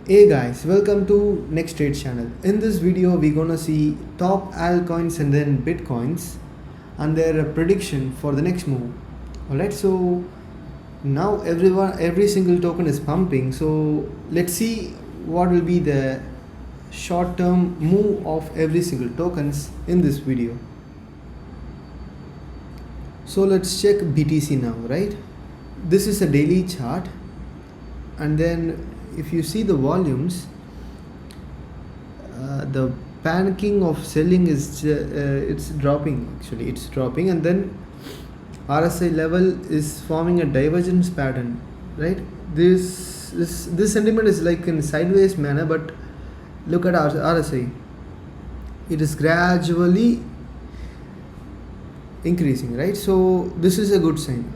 Hey guys, welcome to Next Trade channel. In this video, we're gonna see top altcoins and then bitcoins and their prediction for the next move. Alright, so now every single token is pumping. So let's see what will be the short-term move of every single tokens in this video. So let's check BTC now, right? This is a daily chart, and then if you see the volumes, the panicking of selling is it's dropping. Actually, it's dropping, and then RSI level is forming a divergence pattern, right? This sentiment is like in sideways manner, but look at RSI. It is gradually increasing, right? So this is a good sign.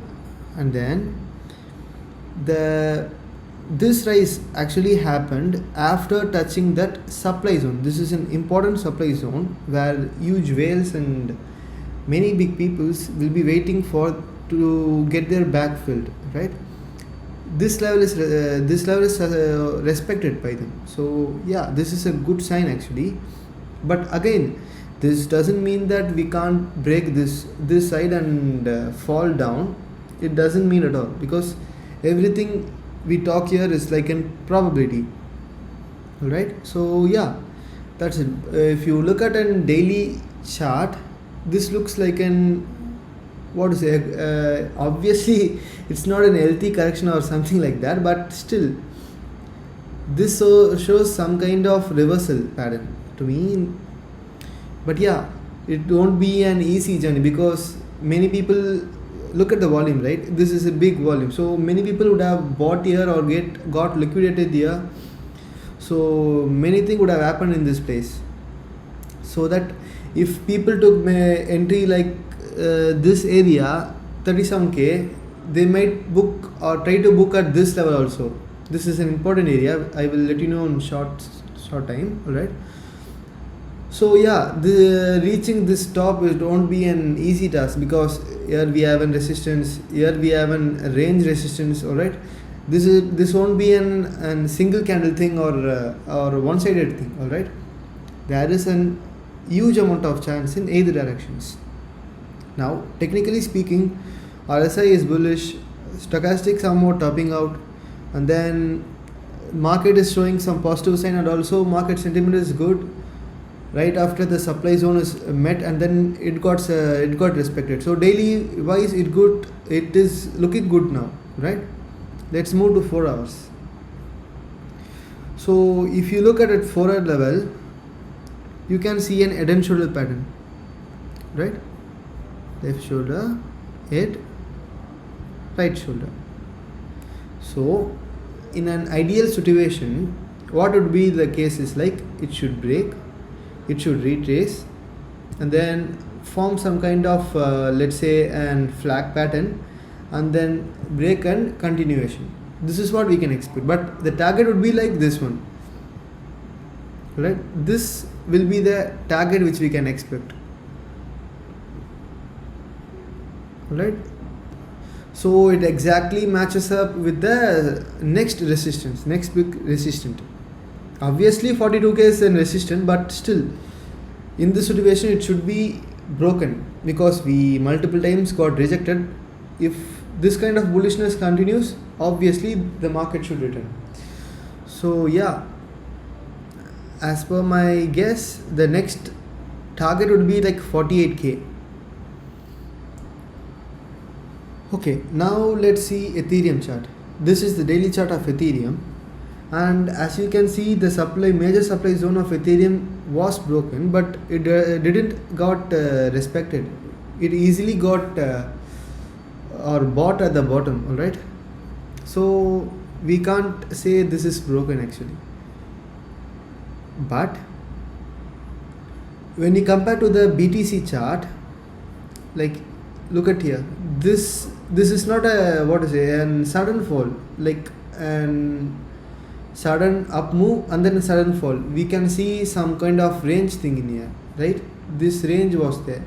And then this rise actually happened after touching that supply zone. This is an important supply zone where huge whales and many big peoples will be waiting for to get their bag filled, right? This level is respected by them. So yeah, this is a good sign actually. But again, this doesn't mean that we can't break this side and fall down. It doesn't mean at all, because everything we talk here is like in probability. All right, so yeah, that's it. If you look at a daily chart, this looks like an, what to say, obviously it's not an healthy correction or something like that, but still this shows some kind of reversal pattern to me. But yeah, it won't be an easy journey, because many people look at the volume, right? This is a big volume, so many people would have bought here or got liquidated here. So many things would have happened in this place, so that if people took entry like this area 37k, they might book or try to book at this level also. This is an important area. I will let you know in short time. All right, so yeah, the reaching this top won't be an easy task, because here we have a resistance, here we have a range resistance. All right, this won't be an single candle thing or one sided thing. All right, there is an huge amount of chance in either directions. Now technically speaking, RSI is bullish, stochastic somewhat topping out, and then market is showing some positive sign, and also market sentiment is good right after the supply zone is met, and then it got respected. So daily wise, it is looking good now, right? Let's move to 4 hours. So if you look at 4-hour level, you can see an head and shoulder pattern, right? Left shoulder, head, right shoulder. So in an ideal situation, what would be the case is like it should break, it should retrace, and then form some kind of let's say an flag pattern, and then break and continuation. This is what we can expect, but the target would be like this one, right? This will be the target which we can expect. Right, so it exactly matches up with the next big resistance. Obviously 42k is a resistance, but still in this situation it should be broken, because we multiple times got rejected. If this kind of bullishness continues, obviously the market should return. So yeah, as per my guess, the next target would be like 48k. Okay, now let's see Ethereum chart. This is the daily chart of Ethereum, and as you can see, the major supply zone of Ethereum was broken, but it didn't got respected. It easily got or bought at the bottom. All right, so we can't say this is broken actually. But when you compare to the BTC chart, like look at here, this is not a, what to say, an sudden fall, like an sudden up move and then a sudden fall. We can see some kind of range thing in here, right? This range was there.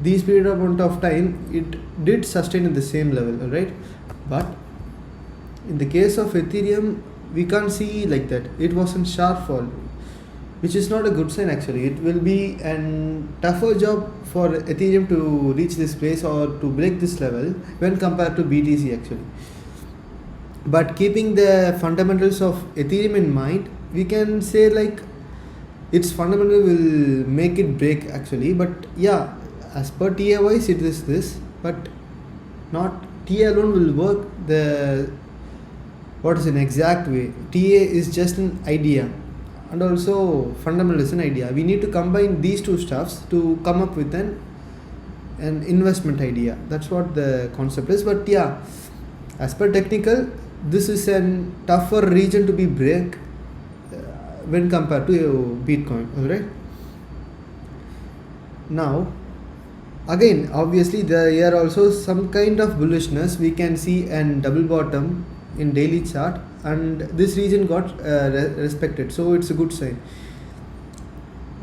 This period of time, it did sustain at the same level, right? But in the case of Ethereum, we can't see like that. It wasn't sharp fall, which is not a good sign actually. It will be an tougher job for Ethereum to reach this place or to break this level when compared to BTC actually. But keeping the fundamentals of Ethereum in mind, we can say like its fundamental will make it break actually. But yeah, as per TA wise it is this, but not TA alone will work the what is an exact way. TA is just an idea, and also fundamental is an idea. We need to combine these two stuffs to come up with an investment idea. That's what the concept is. But yeah, as per technical, this is a tougher region to be break when compared to Bitcoin. Alright. Now, again, obviously there are also some kind of bullishness. We can see an double bottom in daily chart, and this region got respected, so it's a good sign.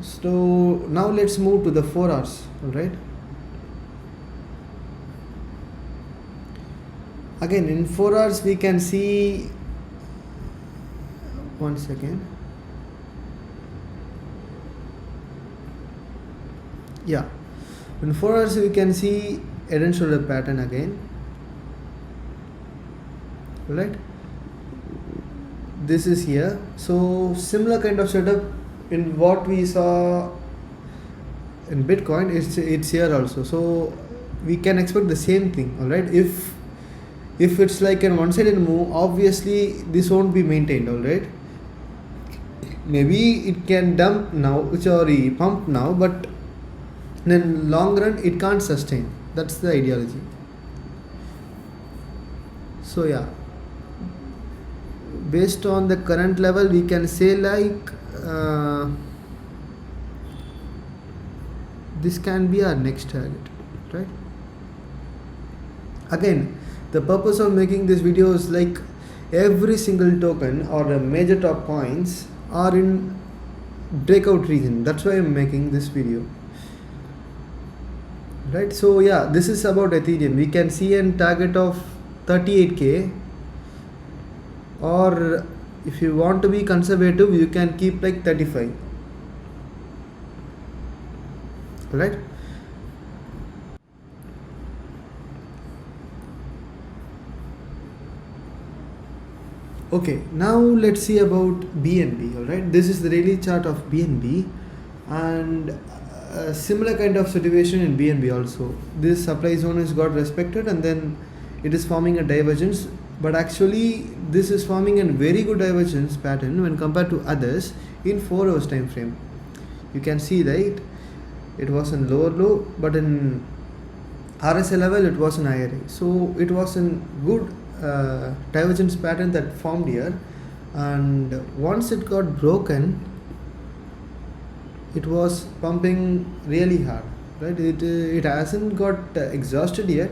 So now let's move to the 4 hours. Alright. Again, in 4 hours we can see, one second, yeah, in 4 hours we can see head and shoulder pattern again. Right, this is here, so similar kind of setup in what we saw in Bitcoin. It's here also, so we can expect the same thing. All right, if it's like a one-sided move, obviously this won't be maintained. All right, maybe it can dump now, pump now, but in long run it can't sustain. That's the ideology. So yeah, based on the current level, we can say like this can be our next target, right? Again, the purpose of making this video is like every single token or the major top coins are in breakout region. That's why I'm making this video, right? So yeah, this is about Ethereum. We can see a target of 38k, or if you want to be conservative, you can keep like 35. Right? Okay, now let's see about BNB. Alright, this is the daily chart of BNB, and a similar kind of situation in BNB also. This supply zone is got respected, and then it is forming a divergence, but actually this is forming a very good divergence pattern when compared to others in 4 hours time frame. You can see, right, it was in lower low, but in RSI level it was an IRA, so it was a good divergence pattern that formed here, and once it got broken, it was pumping really hard, right? It hasn't got exhausted yet.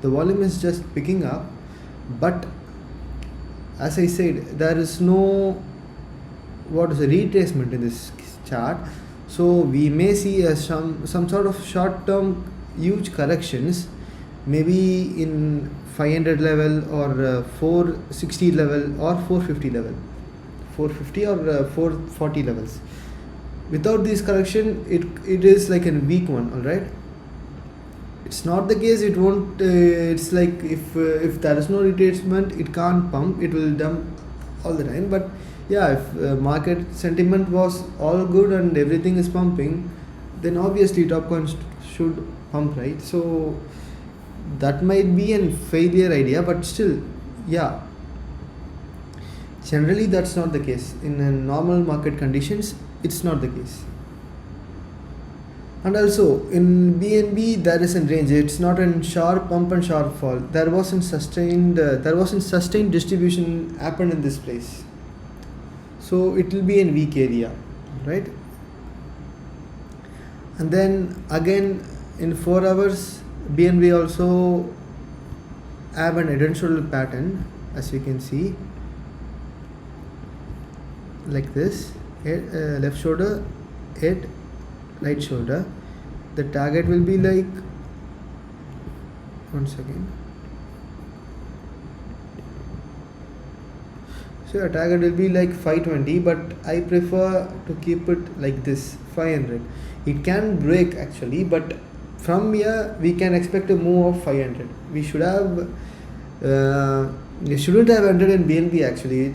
The volume is just picking up, but as I said, there is no retracement in this chart, so we may see some sort of short-term huge corrections, maybe in 500 level or 460 level or 450 level, 450 or 440 levels. Without this correction, it is like a weak one. All right, it's not the case, it won't it's like if there is no retracement, it can't pump, it will dump all the time. But yeah, if market sentiment was all good and everything is pumping, then obviously top coins should pump, right? So that might be a failure idea, but still, yeah, generally that's not the case. In a normal market conditions, it's not the case. And also in BNB there is a range. It's not a sharp pump and sharp fall. There wasn't sustained distribution happened in this place, so it will be in weak area, right? And then again in 4 hours, BNB also have an head and shoulder pattern, as you can see, like this. Head, left shoulder, head, right shoulder. The target will be like, one second, So your target will be like 520, but I prefer to keep it like this 500. It can break actually, but from here we can expect a move of 500. We should have. You shouldn't have entered in BNB actually.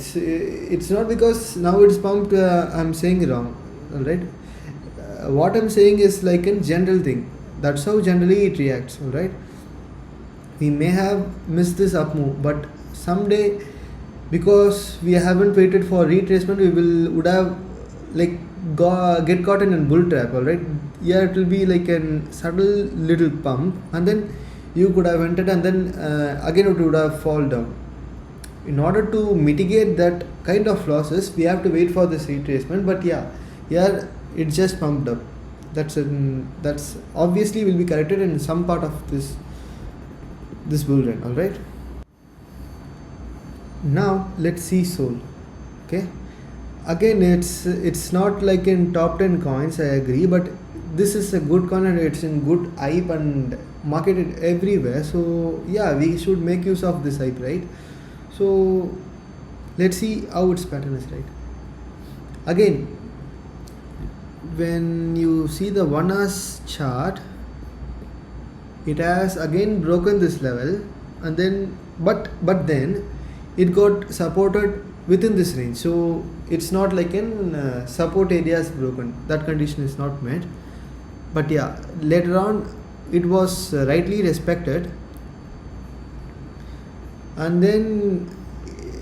It's not because now it's pumped. I'm saying wrong, all right. What I'm saying is like a general thing. That's how generally it reacts, all right. We may have missed this up move, but someday, because we haven't waited for retracement, we would have like get caught in a bull trap, all right. Yeah, it will be like a subtle little pump, and then you could have entered, and then again it would have fall down. In order to mitigate that kind of losses, we have to wait for this retracement. But yeah, it just pumped up. That's obviously will be corrected in some part of this bull run, all right. Now let's see Sol. Okay, again it's not like in top 10 coins, I agree, but this is a good coin and it's in good hype and marketed everywhere. So yeah, we should make use of this hype, right? So let's see how its pattern is, right? Again, when you see the 1 hour's chart, it has again broken this level, and then but then it got supported within this range. So it's not like in support areas broken, that condition is not met. But yeah, later on it was rightly respected, and then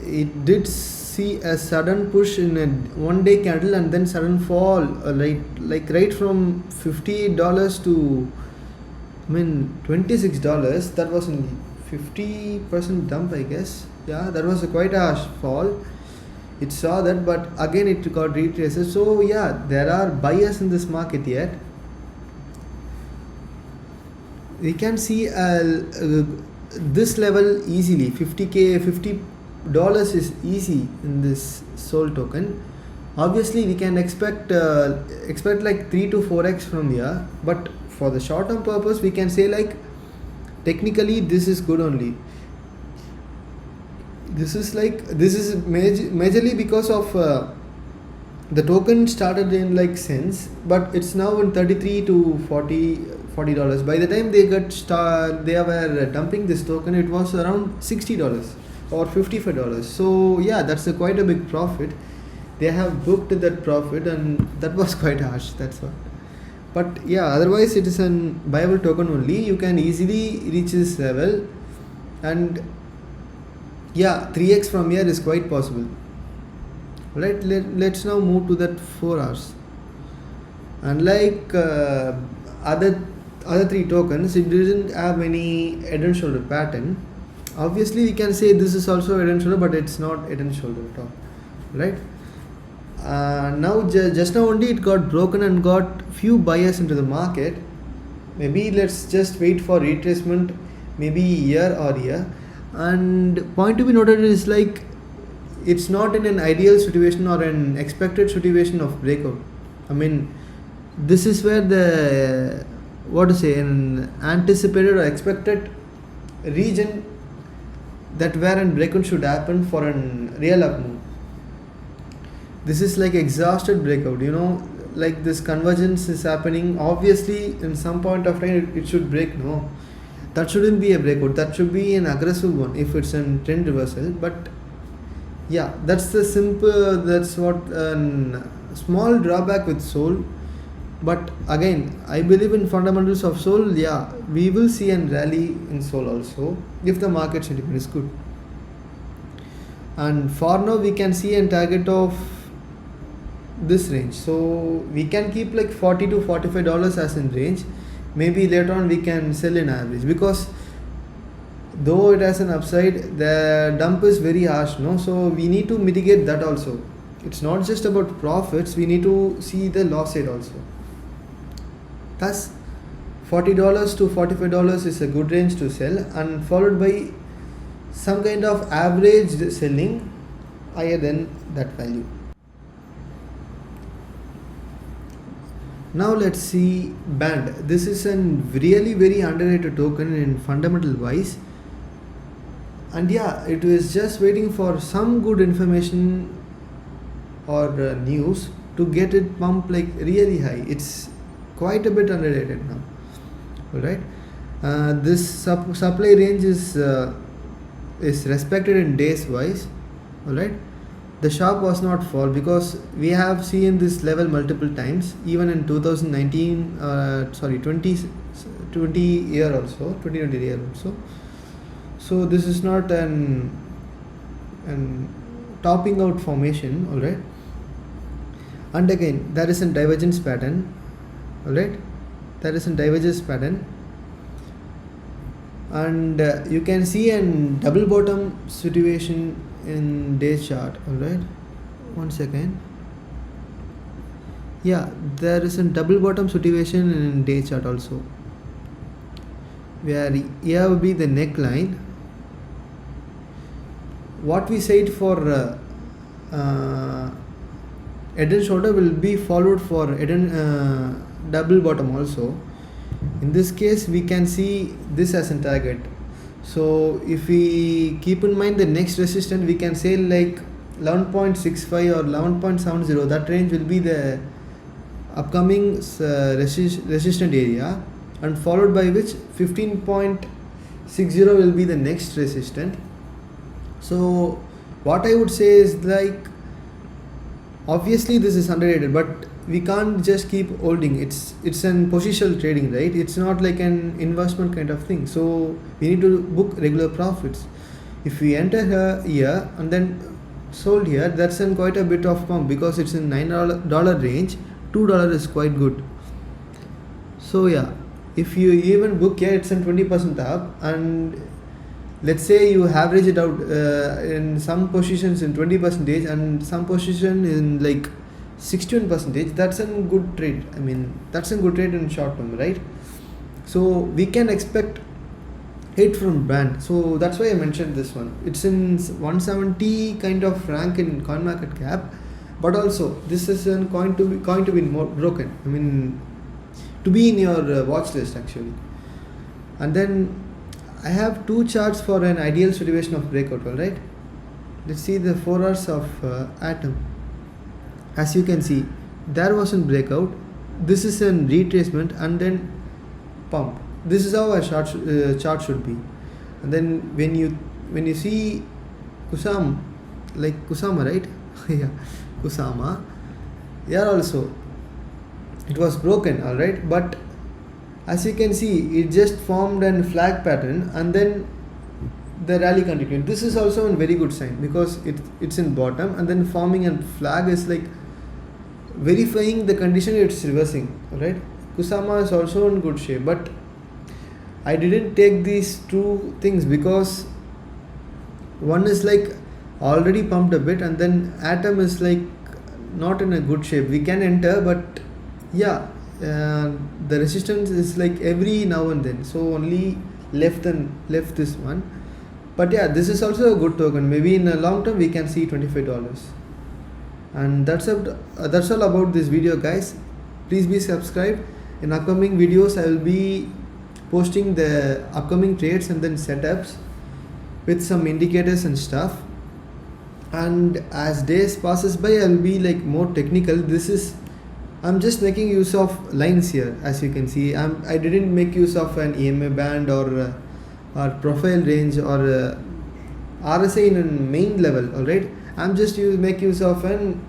it did see a sudden push in a 1 day candle, and then sudden fall, right from $50 to, I mean, $26. That was in 50% dump, I guess. Yeah, that was a quite a harsh fall. It saw that, but again it got retraced. So yeah, there are buyers in this market yet. We can see this level easily. 50k, $50 is easy in this Sol token. Obviously, we can expect like 3 to 4x from here. But for the short term purpose, we can say like technically this is good only. This is majorly because of the token started in like cents, but it's now in 33 to 40 $40. By the time they were dumping this token, it was around $60 or $55. So yeah, that's quite a big profit. They have booked that profit, and that was quite harsh. That's what. But yeah, otherwise it is a viable token only. You can easily reach this level, and yeah, 3x from here is quite possible. Right, let's now move to that 4 hours. Unlike other 3 tokens, it didn't have any head and shoulder pattern. Obviously we can say this is also head and shoulder, but it's not head and shoulder at all, right? Now just now only it got broken and got few buyers into the market. Maybe let's just wait for retracement, maybe year or year. And point to be noted is like it's not in an ideal situation or an expected situation of breakout. I mean, this is where the an anticipated or expected region that where an breakout should happen for a real up move. This is like exhausted breakout, like this convergence is happening. Obviously in some point of time it should break. No, that shouldn't be a breakout, that should be an aggressive one if it's a trend reversal. But yeah, that's what small drawback with Sol. But again, I believe in fundamentals of Sol. Yeah, we will see a rally in Sol also if the market sentiment is good. And for now we can see a target of this range, so we can keep like $40 to $45 as in range. Maybe later on we can sell in average, because though it has an upside, the dump is very harsh, so we need to mitigate that also. It's not just about profits, we need to see the loss side also. Thus $40 to $45 is a good range to sell, and followed by some kind of average selling higher than that value. Now let's see Band. This is a really very underrated token in fundamental wise. and yeah, it was just waiting for some good information or news to get it pumped like really high. It's quite a bit underrated now. All right, this supply range is respected in days wise. All right, the sharp was not fall because we have seen this level multiple times, even in 2019, sorry, 2020 year also, 2020 year also. So this is not an topping out formation. All right, and again there is a divergence pattern. All right, there is a divergence pattern, and you can see a double bottom situation in day chart. All right, one second. Yeah, there is a double bottom situation in day chart also, where here will be the neckline. What we said for head and shoulder will be followed for head and double bottom also. In this case we can see this as a target. So if we keep in mind the next resistance, we can say like 11.65 or 11.70, that range will be the upcoming resistant area, and followed by which 15.60 will be the next resistant. So what I would say is like, obviously this is underrated, but we can't just keep holding. It's an positional trading, right? It's not like an investment kind of thing. So we need to book regular profits. If we enter here and then sold here, that's in quite a bit of pump because it's in $9 range. $2 is quite good. So yeah, if you even book here, it's in 20% up, and let's say you average it out in some positions in 20% and some position in like 61%, that's a good trade. I mean, that's a good trade in short term, right? So we can expect hit from brand. So that's why I mentioned this one. It's in 170 kind of rank in CoinMarketCap, but also this is a coin to be more broken. I mean, to be in your watch list actually. And then I have two charts for an ideal situation of breakout. All right, let's see the 4 hours of Atom. As you can see, there was a breakout. This is a retracement and then pump. This is how a chart should be. And then when you see Kusama, right? Yeah, Kusama. Here also, it was broken. All right, but as you can see, it just formed a flag pattern and then the rally continued. This is also a very good sign because it's in bottom and then forming a flag is like verifying the condition it's reversing. Alright, Kusama is also in good shape, but I didn't take these two things because one is like already pumped a bit and then Atom is like not in a good shape. We can enter, but yeah, the resistance is like every now and then, so only left this one. But yeah, this is also a good token. Maybe in a long term we can see $25. And that's all about this video, guys. Please be subscribed. In upcoming videos I will be posting the upcoming trades and then setups with some indicators and stuff. And as days passes by, I will be like more technical. I'm just making use of lines here. As you can see, I didn't make use of an EMA band or profile range or RSI in a main level. Alright, I'm just make use of an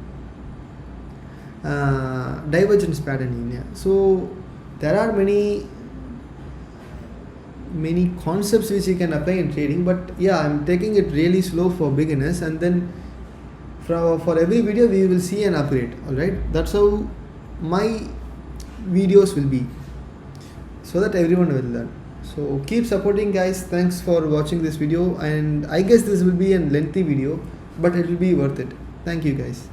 divergence pattern in here. So there are many concepts which you can apply in trading, but yeah, I'm taking it really slow for beginners, and then for every video we will see an upgrade. Alright, that's how my videos will be, so that everyone will learn. So keep supporting, guys. Thanks for watching this video, and I guess this will be a lengthy video, but it will be worth it. Thank you, guys.